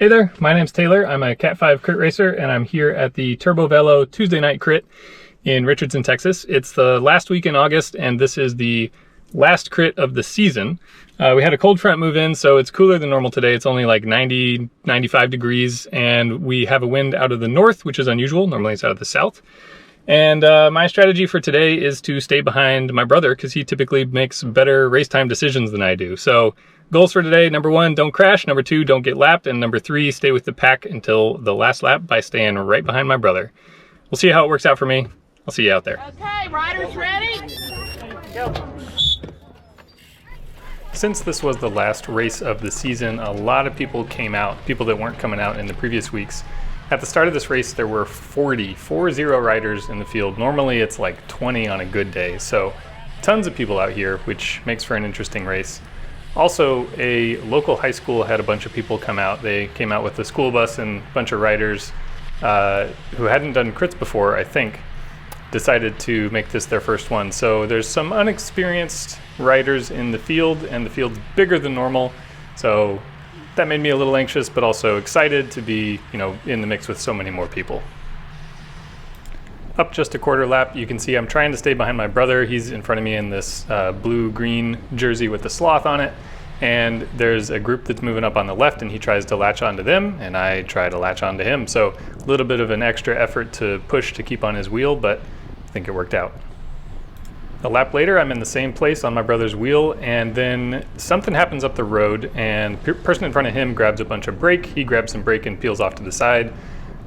Hey there, my name's Taylor. I'm a Cat 5 crit racer, and I'm here at the TurboVelo Tuesday Night Crit in Richardson, Texas. It's the last week in August, and this is the last crit of the season. We had a cold front move in, so it's cooler than normal today. It's only like 90, 95 degrees, and we have a wind out of the north, which is unusual. Normally it's out of the south. And my strategy for today is to stay behind my brother, because he typically makes better race time decisions than I do. So goals for today: number 1, don't crash; number 2, don't get lapped; and number 3, stay with the pack until the last lap by staying right behind my brother. We'll see how it works out for me. I'll see you out there. Okay, riders ready? Go. Since this was the last race of the season, a lot of people came out, people that weren't coming out in the previous weeks. At the start of this race, there were 40 riders in the field. Normally it's like 20 on a good day, so tons of people out here, which makes for an interesting race. Also, a local high school had a bunch of people come out. They came out with the school bus and a bunch of riders who hadn't done crits before, I think, decided to make this their first one. So there's some unexperienced riders in the field, and the field's bigger than normal. So that made me a little anxious, but also excited to be, in the mix with so many more people. Up just a quarter lap, you can see I'm trying to stay behind my brother. He's in front of me in this blue-green jersey with the sloth on it. And there's a group that's moving up on the left, and he tries to latch onto them, and I try to latch onto him. So a little bit of an extra effort to push to keep on his wheel, but I think it worked out. A lap later, I'm in the same place on my brother's wheel, and then something happens up the road, and the person in front of him grabs a bunch of brake. He grabs some brake and peels off to the side.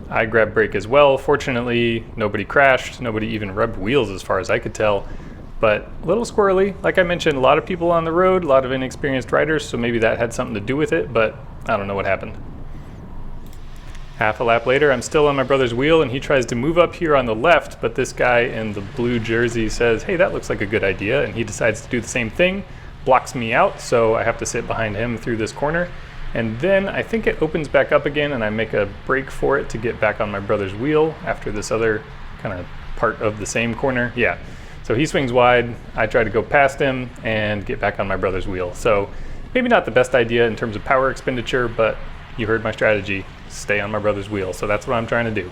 I grab brake as well. Fortunately, nobody crashed. Nobody even rubbed wheels as far as I could tell, but a little squirrely. Like I mentioned, a lot of people on the road, a lot of inexperienced riders, so maybe that had something to do with it, but I don't know what happened. Half a lap later, I'm still on my brother's wheel, and he tries to move up here on the left, but this guy in the blue jersey says, hey, that looks like a good idea, and he decides to do the same thing, blocks me out, so I have to sit behind him through this corner. And then I think it opens back up again, and I make a break for it to get back on my brother's wheel after this other kind of part of the same corner. Yeah, so he swings wide, I try to go past him and get back on my brother's wheel. So maybe not the best idea in terms of power expenditure, but you heard my strategy: stay on my brother's wheel. So that's what I'm trying to do.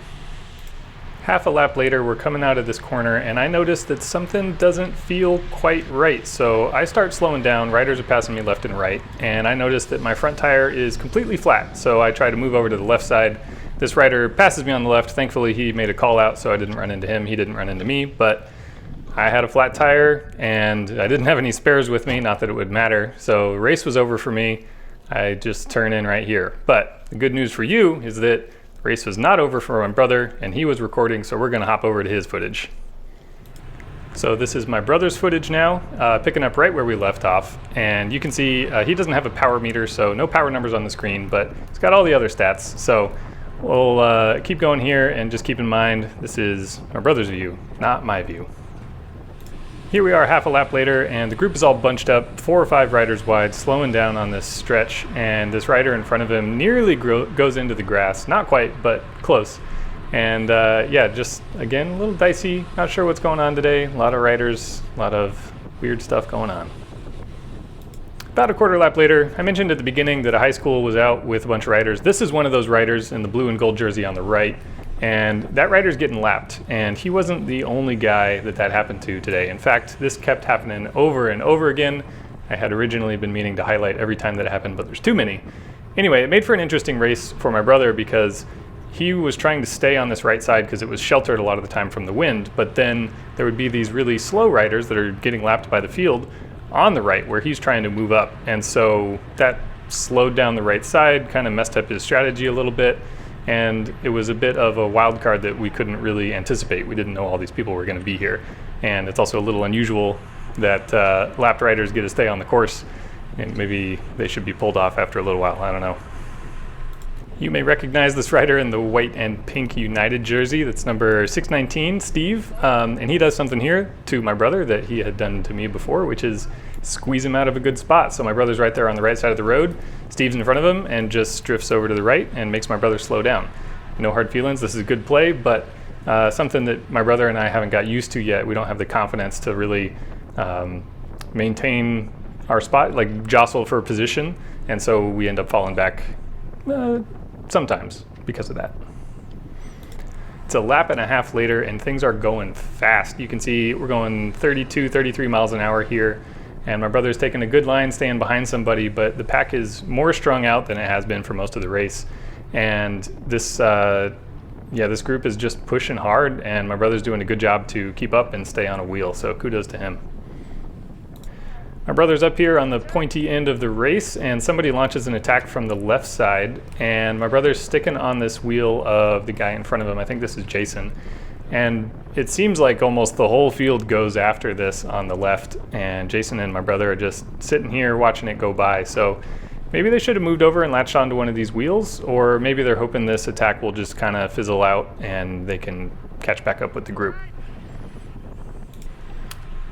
Half a lap later, we're coming out of this corner, and I notice that something doesn't feel quite right. So I start slowing down. Riders are passing me left and right, and I notice that my front tire is completely flat. So I try to move over to the left side. This rider passes me on the left. Thankfully, he made a call out, so I didn't run into him. He didn't run into me, but I had a flat tire, and I didn't have any spares with me, not that it would matter. So the race was over for me. I just turn in right here. But the good news for you is that the race was not over for my brother, and he was recording, so we're gonna hop over to his footage. So this is my brother's footage now, picking up right where we left off. And you can see he doesn't have a power meter, so no power numbers on the screen, but it's got all the other stats. So we'll keep going here, and just keep in mind, this is my brother's view, not my view. Here we are half a lap later, and the group is all bunched up, 4 or 5 riders wide, slowing down on this stretch, and this rider in front of him nearly goes into the grass. Not quite, but close. And yeah, just again, a little dicey, not sure what's going on today. A lot of riders, a lot of weird stuff going on. About a quarter lap later, I mentioned at the beginning that a high school was out with a bunch of riders. This is one of those riders in the blue and gold jersey on the right. And that rider's getting lapped, and he wasn't the only guy that happened to today. In fact, this kept happening over and over again. I had originally been meaning to highlight every time that it happened, but there's too many. Anyway, it made for an interesting race for my brother, because he was trying to stay on this right side because it was sheltered a lot of the time from the wind, but then there would be these really slow riders that are getting lapped by the field on the right where he's trying to move up. And so that slowed down the right side, kind of messed up his strategy a little bit. And it was a bit of a wild card that we couldn't really anticipate. We didn't know all these people were going to be here. And it's also a little unusual that lapped riders get to stay on the course, and maybe they should be pulled off after a little while. I don't know. You may recognize this rider in the white and pink United jersey. That's number 619, Steve. And he does something here to my brother that he had done to me before, which is squeeze him out of a good spot. So my brother's right there on the right side of the road. Steve's in front of him and just drifts over to the right and makes my brother slow down. No hard feelings. This is a good play, but something that my brother and I haven't got used to yet. We don't have the confidence to really maintain our spot, like jostle for position. And so we end up falling back sometimes because of that. It's a lap and a half later and things are going fast. You can see we're going 32, 33 miles an hour here, and my brother's taking a good line staying behind somebody, but the pack is more strung out than it has been for most of the race. And this this group is just pushing hard, and my brother's doing a good job to keep up and stay on a wheel, so kudos to him. My brother's up here on the pointy end of the race, and somebody launches an attack from the left side, and my brother's sticking on this wheel of the guy in front of him. I think this is Jason. And it seems like almost the whole field goes after this on the left, and Jason and my brother are just sitting here watching it go by. So maybe they should have moved over and latched onto one of these wheels, or maybe they're hoping this attack will just kind of fizzle out and they can catch back up with the group.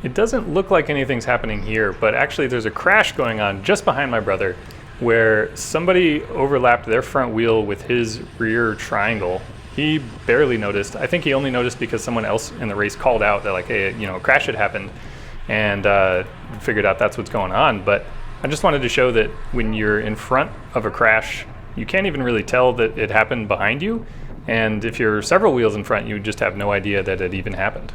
It doesn't look like anything's happening here, but actually there's a crash going on just behind my brother where somebody overlapped their front wheel with his rear triangle. He barely noticed. I think he only noticed because someone else in the race called out that, like, hey, you know, a crash had happened, and figured out that's what's going on. But I just wanted to show that when you're in front of a crash, you can't even really tell that it happened behind you. And if you're several wheels in front, you just have no idea that it even happened.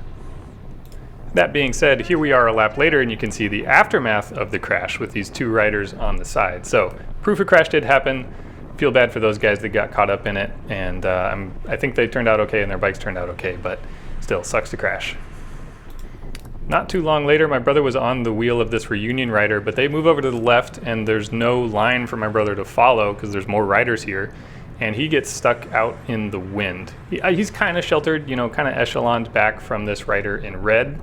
That being said, here we are a lap later, and you can see the aftermath of the crash with these two riders on the side. So proof a crash did happen. Feel bad for those guys that got caught up in it, and I think they turned out okay and their bikes turned out okay, but still sucks to crash. Not too long later, my brother was on the wheel of this reunion rider, but they move over to the left and there's no line for my brother to follow because there's more riders here, and he gets stuck out in the wind. He's kind of sheltered, you know, kind of echeloned back from this rider in red,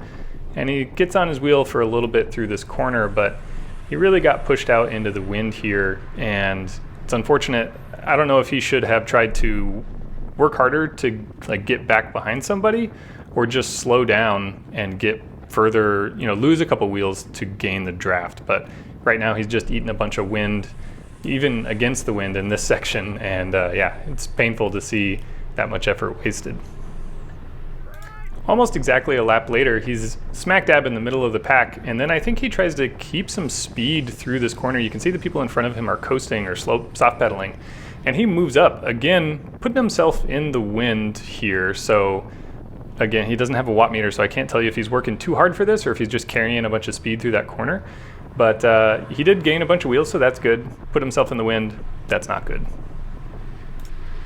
and he gets on his wheel for a little bit through this corner, but he really got pushed out into the wind here, and it's unfortunate. I don't know if he should have tried to work harder to, like, get back behind somebody, or just slow down and get further, you know, lose a couple wheels to gain the draft. But right now he's just eating a bunch of wind, even against the wind in this section, and yeah, it's painful to see that much effort wasted. Almost exactly a lap later, he's smack dab in the middle of the pack, and then I think he tries to keep some speed through this corner. You can see the people in front of him are coasting or soft pedaling, and he moves up, again, putting himself in the wind here. So again, he doesn't have a watt meter, so I can't tell you if he's working too hard for this or if he's just carrying a bunch of speed through that corner. But he did gain a bunch of wheels, so that's good. Put himself in the wind, that's not good.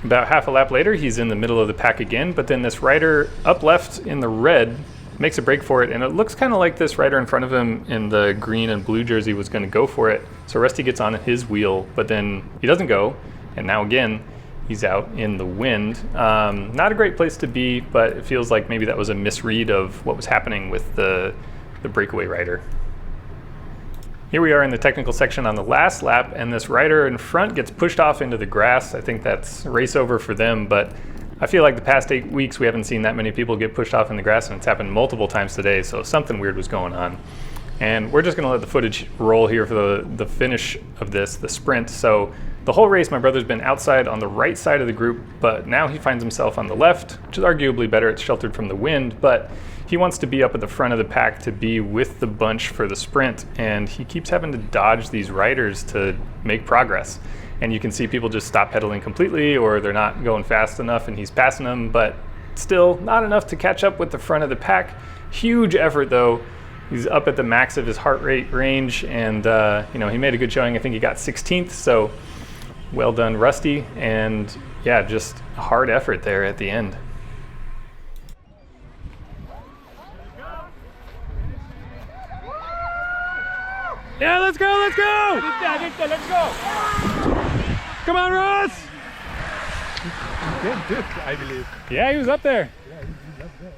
About half a lap later, he's in the middle of the pack again, but then this rider up left in the red makes a break for it, and it looks kind of like this rider in front of him in the green and blue jersey was going to go for it. So Rusty gets on his wheel, but then he doesn't go, and now again, he's out in the wind. Not a great place to be, but it feels like maybe that was a misread of what was happening with the breakaway rider. Here we are in the technical section on the last lap, and this rider in front gets pushed off into the grass. I think that's race over for them, but I feel like the past 8 weeks we haven't seen that many people get pushed off in the grass, and it's happened multiple times today, so something weird was going on. And we're just going to let the footage roll here for the finish of this, the sprint. So the whole race, my brother's been outside on the right side of the group, but now he finds himself on the left, which is arguably better. It's sheltered from the wind, but he wants to be up at the front of the pack to be with the bunch for the sprint, and he keeps having to dodge these riders to make progress. And you can see people just stop pedaling completely, or they're not going fast enough and he's passing them, but still not enough to catch up with the front of the pack. Huge effort though. He's up at the max of his heart rate range, and you know, he made a good showing. I think he got 16th, so well done, Rusty. And yeah, just a hard effort there at the end. Yeah, let's go, let's go! Let's go! Come on, Ross! He did, I believe. Yeah, he was up there. Yeah, he's up there.